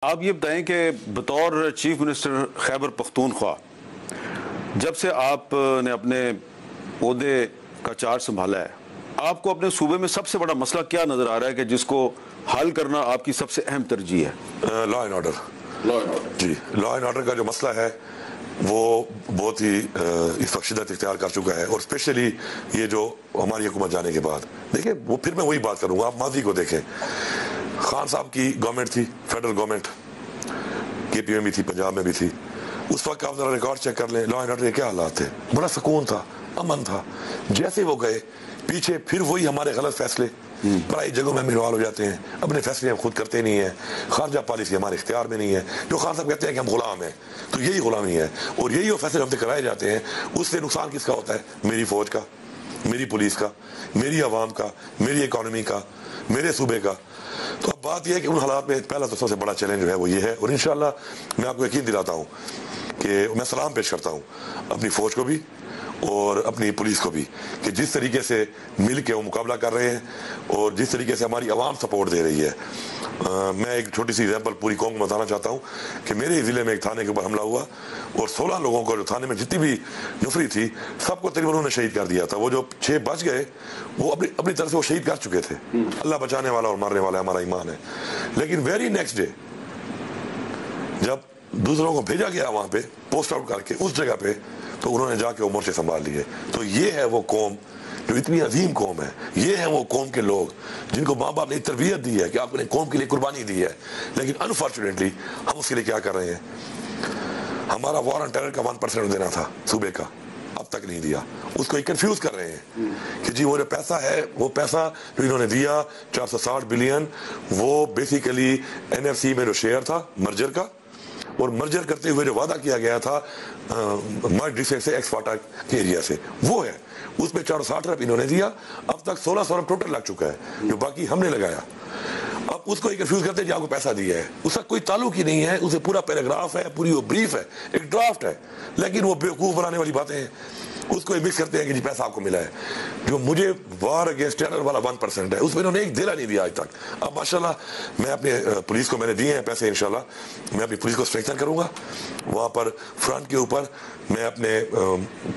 آپ یہ بتائیں کہ بطور چیف منسٹر خیبر پختونخوا جب سے آپ نے اپنے عہدے کا چارج سنبھالا ہے، آپ کو اپنے صوبے میں سب سے بڑا مسئلہ کیا نظر آ رہا ہے کہ جس کو حل کرنا آپ کی سب سے اہم ترجیح ہے؟ لا اینڈ آرڈر جی، لا اینڈ آرڈر کا جو مسئلہ ہے وہ بہت ہی اس وقت شدت اختیار کر چکا ہے، اور اسپیشلی یہ جو ہماری حکومت جانے کے بعد دیکھیں، وہ پھر میں وہی بات کروں گا، آپ ماضی کو دیکھیں، خان صاحب کی گورنمنٹ تھی، فیڈرل گورنمنٹ کے پی ایم بھی تھی، پنجاب میں بھی تھی، اس وقت آپ ذرا ریکارڈ چیک کر لیں، لا اینڈ آرڈر کے کیا حالات تھے، بڑا سکون تھا، امن تھا۔ جیسے وہ گئے پیچھے پھر وہی ہمارے غلط فیصلے بڑائی جگہوں میں انوالو ہو جاتے ہیں، اپنے فیصلے ہم خود کرتے نہیں ہیں، خارجہ پالیسی ہمارے اختیار میں نہیں ہے، جو خان صاحب کہتے ہیں کہ ہم غلام ہیں، تو یہی غلامی ہے، اور یہی وہ فیصلے ہم سے کرائے جاتے ہیں۔ اس سے نقصان کس کا ہوتا ہے؟ میری فوج کا، میری پولیس کا، میری عوام کا، میری اکانومی کا، میرے صوبے کا۔ تو اب بات یہ ہے کہ ان حالات میں پہلا تو سب سے بڑا چیلنج جو ہے وہ یہ ہے، اور انشاءاللہ میں آپ کو یقین دلاتا ہوں کہ میں سلام پیش کرتا ہوں اپنی فوج کو بھی اور اپنی پولیس کو بھی، کہ جس طریقے سے مل کے وہ مقابلہ کر رہے ہیں اور جس طریقے سے ہماری عوام سپورٹ دے رہی ہے۔ میں ایک چھوٹی سی ایگزامپل پوری قوم کو بتانا چاہتا ہوں کہ میرے ضلع میں ایک تھانے کے اوپر حملہ ہوا اور 16 لوگوں کو، جو تھانے میں جتنی بھی نفری تھی سب کو تقریباً انہوں نے شہید کر دیا تھا۔ وہ جو 6 بچ گئے وہ اپنی طرف سے وہ شہید کر چکے تھے۔ اللہ بچانے والا اور مارنے والا ہمارا ایمان ہے۔ لیکن ویری نیکسٹ ڈے جب دوسروں کو بھیجا گیا وہاں پہ پوسٹ آؤٹ کر کے اس جگہ پہ، تو انہوں نے جا کے وہ مورچے سنبھال لیے۔ تو یہ ہے وہ قوم جو اتنی عظیم قوم ہے، یہ ہے وہ قوم کے لوگ جن کو ماں باپ نے تربیت دی ہے کہ آپ نے قوم کے لیے قربانی دی ہے، لیکن انفارچونیٹلی ہم اس کے لیے کیا کر رہے ہیں؟ ہمارا وار آن ٹیرر کا 1% دینا تھا صوبے کا، اب تک نہیں دیا۔ اس کو کنفیوز کر رہے ہیں کہ جی وہ جو پیسہ ہے، وہ پیسہ جو انہوں نے دیا 460 بلین، وہ بیسیکلی این ایف سی میں جو شیئر تھا مرجر کا، اور مرجر کرتے ہوئے جو وعدہ کیا گیا تھا مرج ڈسٹرکٹ سے ایکسپارٹا کے ایریا سے، وہ ہے۔ اس میں 460 ارب انہوں نے دیا، اب تک 1600 ارب ٹوٹل لگ چکا ہے جو باقی ہم نے لگایا۔ اب اس کو کنفیوز کرتے ہیں کہ آپ کو پیسہ دیا ہے، اس کا کوئی تعلق ہی نہیں ہے، اسے پورا پیراگراف ہے، پوری وہ بریف ہے، ایک ڈرافٹ ہے، لیکن وہ بیوقوف بنانے والی باتیں ہیں، اس کو مکس کرتے ہیں کہ جی پیسہ آپ کو ملا ہے۔ جو مجھے وار اگینسٹ ٹیرر والا 1% ہے، اس میں انہوں نے ایک دھیلا نہیں دیا آج تک۔ اب ماشاءاللہ میں اپنے پولیس کو میں نے دیے ہیں پیسے، انشاءاللہ میں اپنی پولیس کو اسٹرینتھن کروں گا، وہاں پر فرنٹ کے اوپر میں اپنے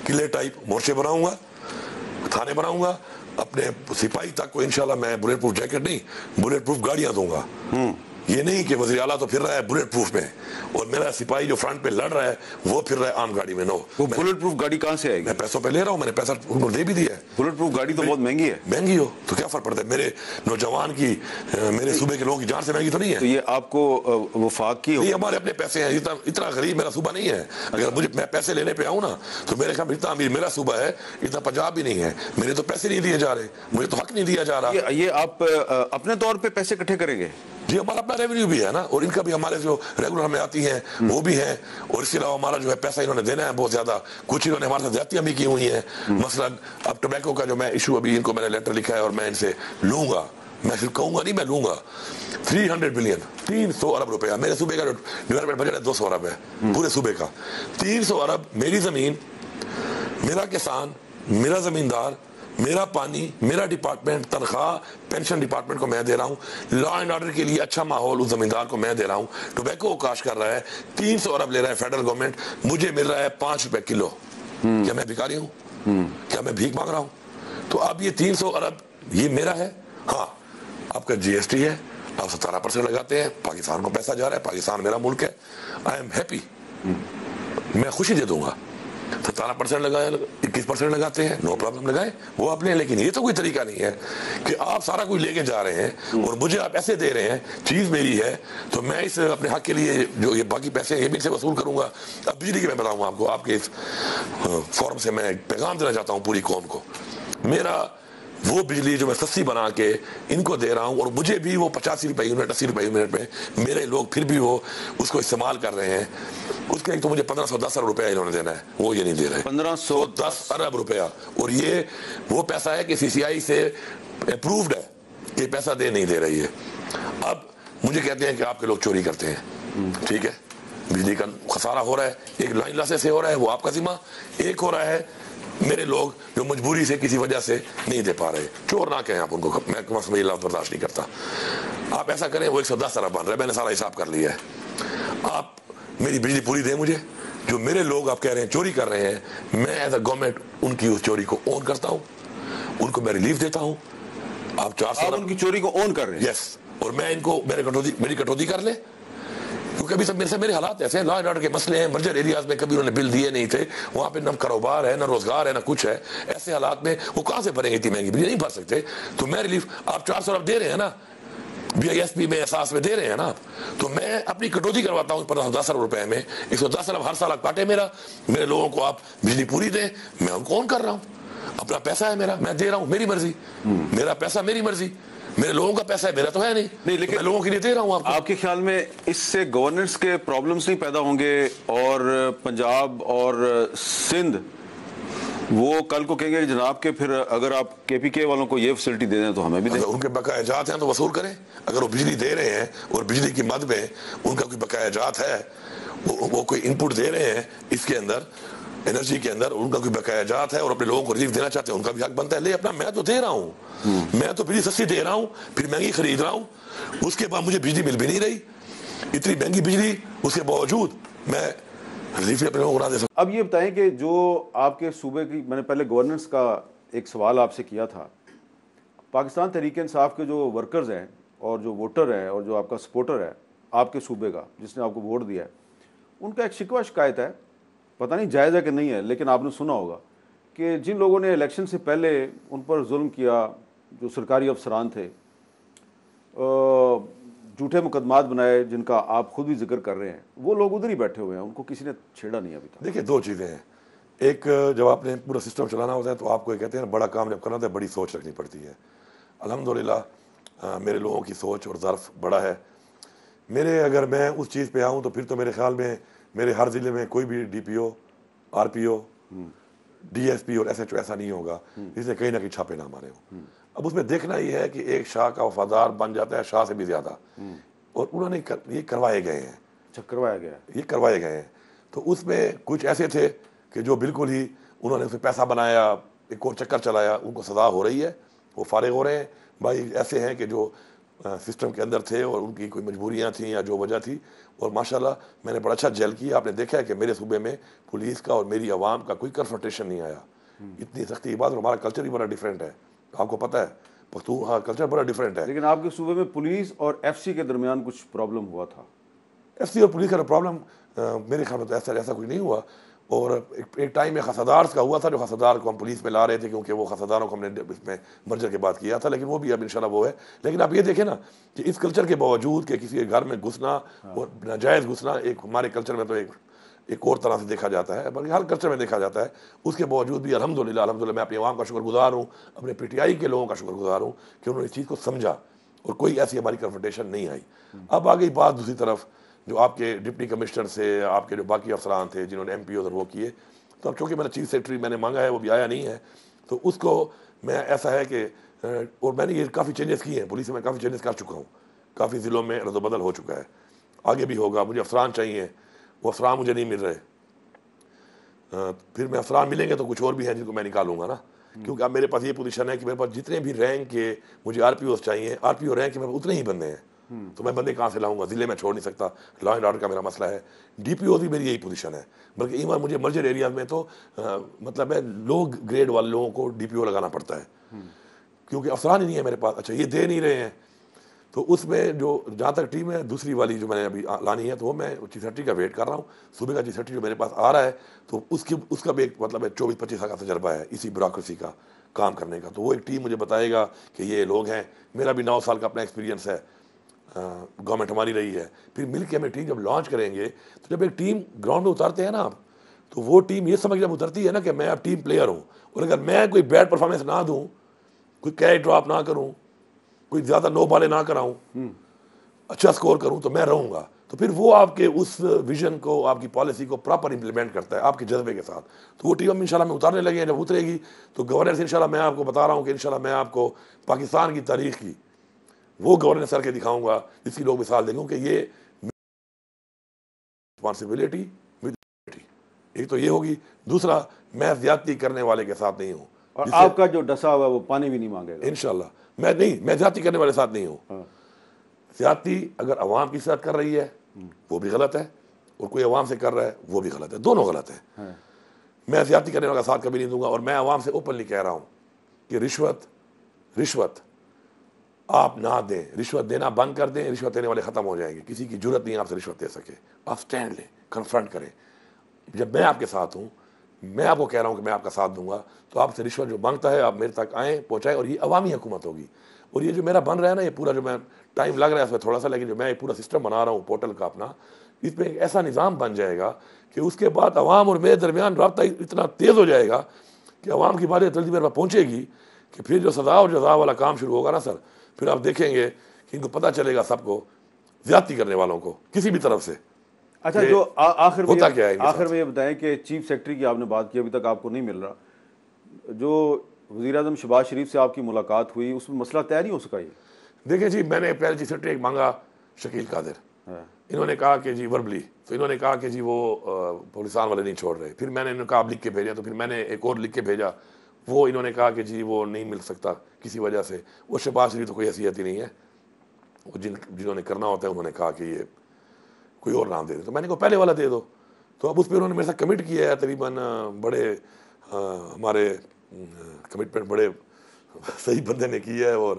قلعے ٹائپ مورچے بناؤں گا، تھانے بناؤں گا، اپنے سپاہی تک کو انشاءاللہ میں بلیٹ پروف جیکٹ نہیں، بلیٹ پروف گاڑیاں دوں گا۔ یہ نہیں کہ وزیر اعلیٰ تو پھر رہا ہے بلیٹ پروف میں اور میرا سپاہی جو فرنٹ پہ لڑ رہا ہے وہ پھر رہا ہے عام گاڑی میں۔ نو، وہ بلٹ پروف گاڑی کہاں سے آئے گی؟ میں پیسوں پہ لے رہا ہوں، میں نے پیسہ ان کو دے بھی دیا ہے۔ بلٹ پروف گاڑی تو بہت مہنگی ہے۔ مہنگی ہو تو کیا فرق پڑتا ہے؟ میرے نوجوان کی، میرے صوبے کے لوگوں کی جان سے مہنگی تو نہیں ہے۔ تو یہ آپ کو وفاق کی نہیں، ہمارے اپنے پیسے ہیں، اتنا غریب میرا صوبہ نہیں ہے۔ اگر میں پیسے لینے پہ آؤں نا تو میرے خیال اتنا امیر میرا صوبہ ہے، اتنا پنجاب بھی نہیں ہے۔ میرے تو پیسے نہیں دیے جا رہے، مجھے تو حق نہیں دیا جا رہا۔ یہ آپ اپنے طور پہ پیسے اکٹھے کریں گے؟ جی، ہمارا اپنا ریونیو بھی ہے نا، اور ان کا بھی ہمارے جو ریگولر ہمیں آتی ہیں وہ بھی ہیں، اور اس کے علاوہ ہمارا جو ہے پیسہ انہوں نے دینا ہے بہت زیادہ، کچھ انہوں نے ہمارے ساتھ زیادتیاں بھی کی ہوئی ہیں۔ مثلا اب ٹوبیکو کا جو میں ایشو ابھی ان کو میں نے لیٹر لکھا ہے اور میں ان سے لوں گا، میں صرف کہوں گا نہیں، میں لوں گا 300 بلین، 300 ارب روپیہ۔ میرے صوبے کا جو ڈیولپمنٹ بجٹ ہے 200 ارب ہے پورے صوبے کا، 300 ارب میری زمین، میرا کسان، میرا زمیندار، میرا پانی، میرا ڈپارٹمنٹ، تنخواہ پینشن ڈپارٹمنٹ کو میں دے رہا ہوں، لا اینڈ آرڈر کے لیے اچھا ماحول اس زمیندار کو میں دے رہا ہوں، ٹوبیکو کو کاشت کر رہا ہے، 300 ارب لے رہا ہے فیڈرل گورنمنٹ، مجھے مل رہا ہے 5 روپے کلو۔ کیا میں بھکاری ہوں؟ کیا میں بھیک مانگ رہا ہوں؟ تو اب یہ 300 ارب یہ میرا ہے۔ ہاں، آپ کا جی ایس ٹی ہے، آپ 17% لگاتے ہیں، پاکستان کو پیسہ جا رہا ہے، پاکستان میرا ملک ہے، آئی ایم ہیپی، میں خوشی دے دوں گا۔ 17% لگائے، 21% لگاتے ہیں، نو پرابلم، لگائیں، وہ اپنے۔ لیکن یہ تو کوئی طریقہ نہیں ہے کہ آپ سارا کچھ لے کے جا رہے ہیں اور مجھے آپ ایسے دے رہے ہیں، چیز میری ہے تو میں اس اپنے حق کے لیے جو یہ باقی پیسے ہیں یہ بھی سے وصول کروں گا۔ اب بجلی کی میں بتاؤں گا آپ کو، آپ کے اس فورم سے میں ایک پیغام دینا چاہتا ہوں پوری قوم کو، میرا وہ بجلی جو میں سستی بنا کے ان کو دے رہا ہوں، اور مجھے بھی وہ 85 روپے یونٹ، 80 روپے یونٹ میں میرے لوگ پھر بھی وہ اس کو استعمال کر رہے ہیں، اس کے ایک تو مجھے 1510 ارب روپیہ انہوں نے دینا ہے، وہ یہ نہیں دے رہے، 1510 ارب روپیہ۔ اور یہ وہ پیسہ ہے کہ سی سی آئی سے اپرووڈ ہے کہ پیسہ دے نہیں دے رہی ہے۔ اب مجھے کہتے ہیں کہ آپ کے لوگ چوری کرتے ہیں، ٹھیک ہے، بجلی کا خسارہ ہو رہا ہے، ایک لائن لاسے سے ہو رہا ہے، وہ آپ کا ذمہ، ایک ہو رہا ہے میرے لوگ جو مجبوری سے کسی وجہ سے نہیں دے پا رہے. چور نہ کہیں آپ ان کو, میں یہ لفظ برداشت نہیں کرتا. آپ ایسا کریں, وہ 110 ارب بن رہا ہے, میں نے سارا حساب کر لیا ہے. آپ میری بجلی پوری دیں مجھے. جو میرے لوگ آپ کہہ رہے ہیں چوری کر رہے ہیں, میں ایز اے گورنمنٹ ان کی اس چوری کو اون کرتا ہوں, ان کو میں ریلیف دیتا ہوں. آپ 400 آپ ان کی چوری کو اون کر رہے ہیں؟ یس. اور میں ان کو میری کٹوتی کر لیں, کیونکہ ابھی سب میرے حالات ایسے ہیں, لا اینڈ آرڈر کے مسئلے ہیں. مرجر ایریاز میں کبھی انہوں نے بل دیے نہیں تھے, وہاں پہ نہ کاروبار ہے, نہ روزگار ہے, نہ کچھ ہے. ایسے حالات میں وہ کہاں سے بھریں گے, اتنی مہنگی بجلی نہیں بھر سکتے. تو میں ریلیف, آپ 400 ارب دے رہے ہیں نا, BISP میں احساس میں دے رہے ہیں نا, تو میں اپنی کٹوتی کرواتا ہوں 10 ارب روپے میں. 110 ارب ہر سال کاٹے میرا, میرے لوگوں کو آپ بجلی پوری دیں, میں ان کو اون کر رہا ہوں. اپنا پیسہ ہے میرا, میں دے رہا ہوں, میری مرضی. میرا پیسہ میری مرضی, میرے لوگوں کا پیسہ ہے, میرا تو ہے نہیں, لیکن میں لوگوں کے لیے دے رہا ہوں. آپ کے خیال میں اس سے گورننس کے پرابلمز نہیں پیدا ہوں گے, اور پنجاب اور سندھ وہ کل کو کہیں گے جناب کہ پھر اگر آپ KPK والوں کو یہ فیسلٹی دے دیں تو ہمیں بھی دیں؟ اگر ان کے بقایا جات ہیں تو وصول کریں. اگر وہ بجلی دے رہے ہیں اور بجلی کی مد میں ان کا کوئی بقایا جات ہے, وہ کوئی ان پٹ دے رہے ہیں اس کے اندر, انرجی کے اندر, ان کا کوئی بقایا جات ہے اور اپنے لوگوں کو ریلیف دینا چاہتے ہیں, ان کا بھی حق بنتا ہے. لے اپنا, میں تو دے رہا ہوں, میں تو بجلی سستی دے رہا ہوں, پھر مہنگی خرید رہا ہوں. اس کے بعد مجھے بجلی مل بھی نہیں رہی, اتنی مہنگی بجلی, اس کے باوجود میں ریلیف اپنے لوگوں کو نہ دے سکتا. اب یہ بتائیں کہ جو آپ کے صوبے کی, میں نے پہلے گورننس کا ایک سوال آپ سے کیا تھا, پاکستان تحریک انصاف کے جو ورکرز ہیں اور جو ووٹر ہیں اور جو آپ کا سپورٹر ہے آپ کے صوبے کا, جس نے آپ کو ووٹ دیا ہے, ان کا ایک شکوہ شکایت ہے, پتہ نہیں جائز ہے کہ نہیں ہے, لیکن آپ نے سنا ہوگا کہ جن لوگوں نے الیکشن سے پہلے ان پر ظلم کیا, جو سرکاری افسران تھے, جھوٹے مقدمات بنائے جن کا آپ خود بھی ذکر کر رہے ہیں, وہ لوگ ادھر ہی بیٹھے ہوئے ہیں, ان کو کسی نے چھیڑا نہیں ابھی تک. دیکھیں, 2 چیزیں ہیں. ایک, جب آپ نے پورا سسٹم چلانا ہوتا ہے تو آپ کو یہ کہتے ہیں بڑا کام جب کرنا ہوتا ہے بڑی سوچ رکھنی پڑتی ہے. الحمدللہ میرے لوگوں کی سوچ اور ظرف بڑا ہے. اگر میں اس چیز پہ آؤں تو پھر تو میرے خیال میں میرے ہر ضلع میں کوئی بھی DPO, RPO, DSP اور SHO ایسا نہیں ہوگا جس نے کہیں نہ کہیں چھاپے نہ مارے ہوں. اب اس میں دیکھنا یہ ہے کہ ایک شاہ کا وفادار بن جاتا ہے شاہ سے بھی زیادہ, اور انہوں نے یہ کروائے گئے ہیں. کروایا گیا ہے, یہ کروائے گئے ہیں. تو اس میں کچھ ایسے تھے کہ جو بالکل ہی انہوں نے اس میں پیسہ بنایا, ایک اور چکر چلایا, ان کو سزا ہو رہی ہے, وہ فارغ ہو رہے ہیں. بھائی ایسے ہیں کہ جو سسٹم کے اندر تھے اور ان کی کوئی مجبوریاں تھیں یا جو وجہ تھی, اور ماشاءاللہ میں نے بڑا اچھا جیل کیا. آپ نے دیکھا ہے کہ میرے صوبے میں پولیس کا اور میری عوام کا کوئی کنفرنٹیشن نہیں آیا. اتنی سختی کی بات, اور ہمارا کلچر ہی بڑا ڈیفرنٹ ہے, آپ کو پتہ ہے پختونخوا کلچر بڑا ڈیفرنٹ ہے. لیکن آپ کے صوبے میں پولیس اور FC کے درمیان کچھ پرابلم ہوا تھا. FC اور پولیس کا پرابلم میرے خیال میں تو ایسا کچھ نہیں ہوا. اور ایک ٹائم میں خسادار کا ہوا تھا, جو خسادار کو ہم پولیس میں لا رہے تھے کیونکہ وہ خساداروں کو ہم نے اس میں مرجر کے بعد کیا تھا, لیکن وہ بھی اب انشاءاللہ وہ ہے. لیکن آپ یہ دیکھیں نا کہ اس کلچر کے باوجود کہ کسی کے گھر میں گھسنا اور ناجائز گھسنا, ایک ہمارے کلچر میں تو ایک اور طرح سے دیکھا جاتا ہے, بلکہ ہر کلچر میں دیکھا جاتا ہے. اس کے باوجود بھی الحمدللہ میں اپنی عوام کا شکر گزار ہوں, اپنے PTI کے لوگوں کا شکر گزار ہوں کہ انہوں نے اس چیز کو سمجھا اور کوئی ایسی ہماری کنفرنٹیشن نہیں آئی. اب آ گئی بات دوسری طرف, جو آپ کے ڈپٹی کمشنر سے, آپ کے جو باقی افسران تھے جنہوں نے MPOs اور وہ کیے, تو اب چونکہ میں نے چیف سیکرٹری میں نے مانگا ہے, وہ بھی آیا نہیں ہے, تو اس کو میں ایسا ہے کہ, اور میں نے یہ کافی چینجز کیے ہیں پولیس میں, کافی چینجز کر چکا ہوں, کافی ضلعوں میں رد و بدل ہو چکا ہے, آگے بھی ہوگا. مجھے افسران چاہیے, وہ افسران مجھے نہیں مل رہے, پھر میں افسران ملیں گے تو کچھ اور بھی ہیں جن کو میں نکالوں گا نا, کیونکہ اب میرے پاس یہ پوزیشن ہے کہ میرے پاس جتنے بھی رینک کے مجھے RPOs چاہیے, RPO رینک کے میرے پاس اتنے ہی بندے ہیں, تو میں بندے کہاں سے لاؤں گا, ضلع میں چھوڑ نہیں سکتا, لا اینڈ آرڈر کا میرا مسئلہ ہے. DPO بھی میری یہی پوزیشن ہے, بلکہ ایون مجھے مرجر ایریاز میں تو مطلب ہے لو گریڈ والے لوگوں کو DPO لگانا پڑتا ہے, کیونکہ افسران ہی نہیں ہے میرے پاس. اچھا, یہ دے نہیں رہے ہیں, تو اس میں جو جہاں تک ٹیم ہے دوسری والی جو میں نے ابھی لانی ہے, تو وہ میں چیف سیکرٹری کا ویٹ کر رہا ہوں. صوبے کا چیف سیکرٹری جو میرے پاس آ رہا ہے, تو اس کا بھی ایک مطلب ہے 24-25 سال کا تجربہ ہے اسی بیوروکریسی کا کام کرنے کا, تو وہ ایک ٹیم مجھے بتائے گا کہ یہ لوگ ہیں. میرا بھی 9 سال کا اپنا ایکسپیرینس ہے, گورنمنٹ ہماری رہی ہے. پھر مل کے ہمیں ٹیم جب لانچ کریں گے, تو جب ایک ٹیم گراؤنڈ میں اتارتے ہیں نا آپ, تو وہ ٹیم یہ سمجھ جب اترتی ہے نا کہ میں اب ٹیم پلیئر ہوں, اور اگر میں کوئی بیڈ پرفارمنس نہ دوں, کوئی کیچ ڈراپ نہ کروں, کوئی زیادہ نو بالے نہ کراؤں, اچھا سکور کروں, تو میں رہوں گا. تو پھر وہ آپ کے اس ویژن کو, آپ کی پالیسی کو پراپر امپلیمنٹ کرتا ہے آپ کے جذبے کے ساتھ. تو وہ ٹیم ہم انشاءاللہ میں اتارنے لگے ہیں. جب اترے گی تو گورننس انشاءاللہ میں آپ کو بتا رہا ہوں کہ انشاءاللہ میں آپ کو پاکستان کی تاریخ کی وہ گورننس کر کے دکھاؤں گا جس کی لوگ مثال دیں گے کہ یہ رسپانسبلٹی ود. ایک تو یہ ہوگی. دوسرا میں زیادتی کرنے والے کے ساتھ نہیں ہوں, اور آپ کا جو ڈسا ہوا ہے وہ پانی بھی نہیں مانگے گا انشاءاللہ. میں زیادتی کرنے والے ساتھ نہیں ہوں. زیادتی اگر عوام کی ساتھ کر رہی ہے وہ بھی غلط ہے, اور کوئی عوام سے کر رہا ہے وہ بھی غلط ہے, دونوں غلط ہیں. میں زیادتی کرنے والا ساتھ کبھی نہیں دوں گا, اور میں عوام سے اوپنلی کہہ رہا ہوں کہ رشوت آپ نہ دیں, رشوت دینا بند کر دیں, رشوت دینے والے ختم ہو جائیں گے. کسی کی جرت نہیں آپ سے رشوت دے سکے. آپ سٹینڈ لیں, کنفرنٹ کریں. جب میں آپ کے ساتھ ہوں, میں آپ کو کہہ رہا ہوں کہ میں آپ کا ساتھ دوں گا, تو آپ سے رشوت جو مانگتا ہے آپ میرے تک آئیں, پہنچائیں, اور یہ عوامی حکومت ہوگی. اور یہ جو میرا بن رہا ہے نا, یہ پورا جو میں ٹائم لگ رہا ہے اس میں تھوڑا سا, لیکن جو میں یہ پورا سسٹم بنا رہا ہوں پورٹل کا اپنا, اس میں ایک ایسا نظام بن جائے گا کہ اس کے بعد عوام اور میرے درمیان رابطہ اتنا تیز ہو جائے گا کہ عوام کی باتیں جلدی میرے پاس پہنچے گی, کہ پھر جو سزا اور جزا والا کام شروع ہوگا نا سر, پھر آپ دیکھیں گے کہ ان کو پتہ چلے گا سب کو, زیادتی کرنے والوں کو کسی بھی طرف سے. اچھا, جو آخر آخر میں یہ بتائیں کہ چیف سیکرٹری کی آپ نے بات کی, ابھی تک آپ کو نہیں مل رہا. جو وزیر اعظم شہباز شریف سے آپ کی ملاقات ہوئی, اس میں مسئلہ طے نہیں ہو سکا. یہ دیکھیں جی, میں نے پہلے چیف سیکرٹری ایک مانگا شکیل قادر, انہوں نے کہا کہ جی وربلی, تو انہوں نے کہا کہ جی وہ پاکستان والے نہیں چھوڑ رہے. پھر میں نے انہوں نے کہا آپ لکھ کے بھیجا, تو پھر میں نے ایک اور لکھ کے بھیجا, وہ انہوں نے کہا کہ جی وہ نہیں مل سکتا کسی وجہ سے. وہ شہباز شریف تو کوئی حیثیت ہی نہیں ہے, وہ جنہوں نے کرنا ہوتا ہے انہوں نے کہا کہ یہ کوئی اور نام دے دے, تو میں نے کہا پہلے والا دے دو. تو اب اس پہ انہوں نے میرے ساتھ کمٹ کیا ہے, تقریباً بڑے ہمارے کمٹمنٹ بڑے صحیح بندے نے کی ہے, اور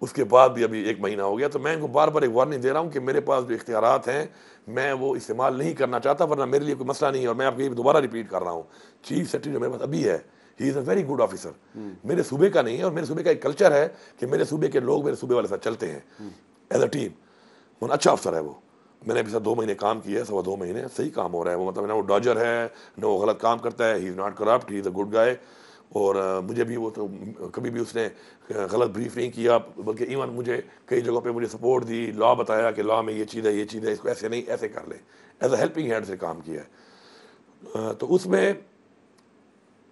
اس کے بعد بھی ابھی 1 مہینہ ہو گیا. تو میں ان کو بار بار ایک وارننگ دے رہا ہوں کہ میرے پاس جو اختیارات ہیں میں وہ استعمال نہیں کرنا چاہتا, ورنہ میرے لیے کوئی مسئلہ نہیں ہے. اور میں آپ کو یہ دوبارہ ریپیٹ کر رہا ہوں, چیف سیکرٹری جو میرے پاس ابھی ہے, he is a very good officer. میرے صوبے کا نہیں ہے, اور میرے صوبے کا ایک کلچر ہے کہ میرے صوبے کے لوگ میرے صوبے والے ساتھ چلتے ہیں ایز اے ٹیم. وہ اچھا افسر ہے. وہ میں نے ابھی سے 2 مہینے کام کیا ہے, 2.25 مہینے, صحیح کام ہو رہا ہے. وہ مطلب نہ وہ ڈاجر ہے, نہ وہ غلط کام کرتا ہے. He is not corrupt, he is a good guy. اور مجھے بھی وہ تو کبھی بھی اس نے غلط بریف نہیں کیا, بلکہ ایون مجھے کئی جگہوں پہ مجھے سپورٹ دی, لا بتایا کہ لا میں یہ چیز ہے, اس کو ایسے نہیں ایسے کر لیں, ایز اے ہیلپنگ ہینڈ سے کام کیا ہے. تو اس میں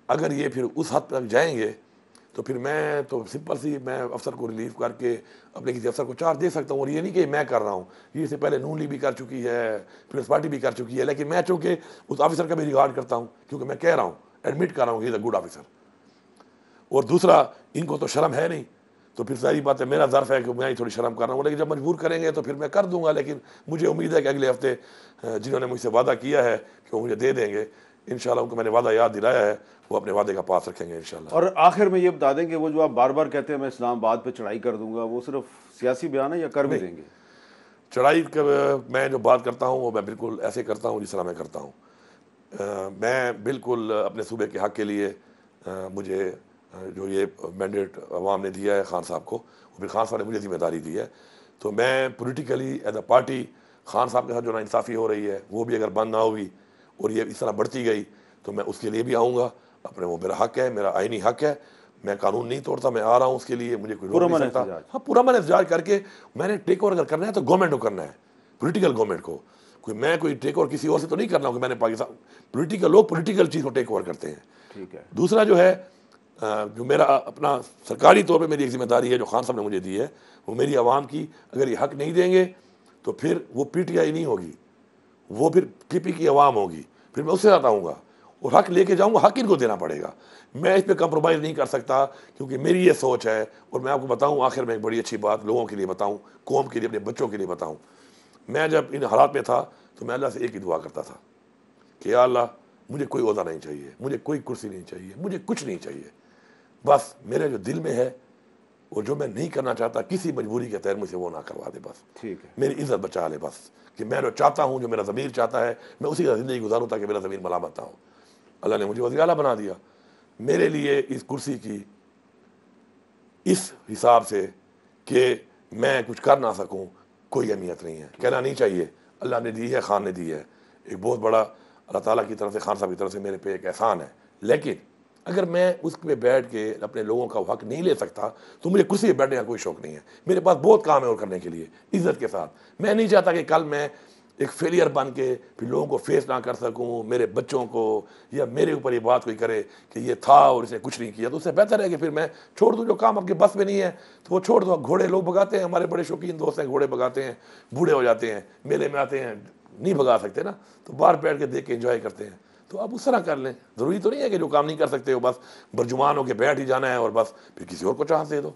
اگر یہ پھر اس حد تک جائیں گے تو پھر میں تو سمپل سی میں افسر کو ریلیف کر کے اپنے کسی افسر کو چارج دے سکتا ہوں. اور یہ نہیں کہ میں کر رہا ہوں, یہ اس سے پہلے نون لیگ بھی کر چکی ہے, پیپلز پارٹی بھی کر چکی ہے, لیکن میں چونکہ اس آفیسر کا بھی ریگارڈ کرتا ہوں, کیونکہ میں کہہ رہا ہوں, ایڈمٹ کر رہا ہوں, ہی از اے گڈ آفیسر. اور دوسرا, ان کو تو شرم ہے نہیں, تو پھر ظاہری بات ہے میرا ظرف ہے کہ میں ہی تھوڑی شرم کر رہا ہوں. لیکن جب مجبور کریں گے تو پھر میں کر دوں گا. لیکن مجھے امید ہے کہ اگلے ہفتے جنہوں نے مجھ سے وعدہ کیا ہے کہ وہ مجھے دے دیں گے, انشاءاللہ ان کو میں نے وعدہ یاد دلایا ہے, وہ اپنے وعدے کا پاس رکھیں گے انشاءاللہ. اور آخر میں یہ بتا دیں کہ وہ جو آپ بار بار کہتے ہیں میں اسلام آباد پہ چڑھائی کر دوں گا, وہ صرف سیاسی بیان ہے یا کر بھی دیں گے؟ چڑھائی میں جو بات کرتا ہوں وہ میں بالکل ایسے کرتا ہوں جس طرح میں کرتا ہوں. میں بالکل اپنے صوبے کے حق کے لیے, مجھے جو یہ مینڈیٹ عوام نے دیا ہے خان صاحب کو, وہ پھر خان صاحب نے مجھے ذمہ داری دی ہے, تو میں politically as a party Khan صاحب کے ساتھ جو ناانصافی ہو رہی ہے وہ بھی اگر بند نہ ہوئی اور یہ اس طرح بڑھتی گئی تو میں اس کے لیے بھی آؤں گا. اپنے وہ میرا حق ہے, میرا آئینی حق ہے, میں قانون نہیں توڑتا, میں آ رہا ہوں اس کے لیے, مجھے کوئی روک نہیں سکتا. ہاں, پورا میں نے احتجاج کر کے میں نے ٹیک اوور اگر کرنا ہے تو گورنمنٹ کو کرنا ہے, پولیٹیکل گورنمنٹ کو. میں کوئی ٹیک اوور کسی اور سے تو نہیں کرنا ہوں کہ میں نے پاکستان, پولیٹیکل لوگ پولیٹیکل چیز کو ٹیک اوور کرتے ہیں. ٹھیک ہے. دوسرا جو ہے, جو میرا اپنا سرکاری طور پہ میری ایک ذمہ داری ہے جو خان صاحب نے مجھے دی ہے, وہ میری عوام کی اگر یہ حق نہیں دیں گے تو پھر وہ پی ٹی آئی نہیں ہوگی, وہ پھر پی پی کی عوام ہوگی. پھر میں اس سے آتا ہوں گا اور حق لے کے جاؤں گا, حق ان کو دینا پڑے گا. میں اس پہ کمپرومائز نہیں کر سکتا کیونکہ میری یہ سوچ ہے. اور میں آپ کو بتاؤں آخر میں ایک بڑی اچھی بات لوگوں کے لیے بتاؤں, قوم کے لیے, اپنے بچوں کے لیے بتاؤں. میں جب ان حالات میں تھا تو میں اللہ سے ایک ہی دعا کرتا تھا کہ یا اللہ مجھے کوئی عہدہ نہیں چاہیے, مجھے کوئی کرسی نہیں چاہیے, مجھے کچھ نہیں چاہیے, بس میرے جو دل میں ہے اور جو میں نہیں کرنا چاہتا کسی مجبوری کے تحت مجھ سے وہ نہ کروا دے. بس ٹھیک ہے, میری عزت بچا لے, بس کہ میں جو چاہتا ہوں, جو میرا ضمیر چاہتا ہے, میں اسی کا زندگی گزاروں تاکہ میرا ضمیر ملامت نہ ہو. اللہ نے مجھے وزیر اعلیٰ بنا دیا. میرے لیے اس کرسی کی اس حساب سے کہ میں کچھ کر نہ سکوں کوئی اہمیت نہیں ہے. کہنا نہیں چاہیے, اللہ نے دی ہے, خان نے دی ہے, ایک بہت بڑا اللہ تعالیٰ کی طرف سے, خان صاحب کی طرف سے میرے پہ ایک احسان ہے. لیکن اگر میں اس پہ بیٹھ کے اپنے لوگوں کا حق نہیں لے سکتا تو مجھے کرسی پہ بیٹھنے کا کوئی شوق نہیں ہے. میرے پاس بہت کام ہے اور کرنے کے لیے, عزت کے ساتھ. میں نہیں چاہتا کہ کل میں ایک فیلئر بن کے پھر لوگوں کو فیس نہ کر سکوں, میرے بچوں کو یا میرے اوپر یہ بات کوئی کرے کہ یہ تھا اور اس نے کچھ نہیں کیا. تو اس سے بہتر ہے کہ پھر میں چھوڑ دوں. جو کام آپ کے بس میں نہیں ہے تو وہ چھوڑ دو. گھوڑے لوگ بھگاتے ہیں, ہمارے بڑے شوقین دوست ہیں, گھوڑے بھگاتے ہیں, بوڑھے ہو جاتے ہیں, میلے میں آتے ہیں, نہیں بھگا سکتے نا, تو باہر بیٹھ کے دیکھ کے انجوائے کرتے ہیں. تو آپ اس طرح کر لیں. ضروری تو نہیں ہے کہ جو کام نہیں کر سکتے ہو بس برجمان ہو کے بیٹھ ہی جانا ہے اور بس پھر کسی اور کو چانس دے دو.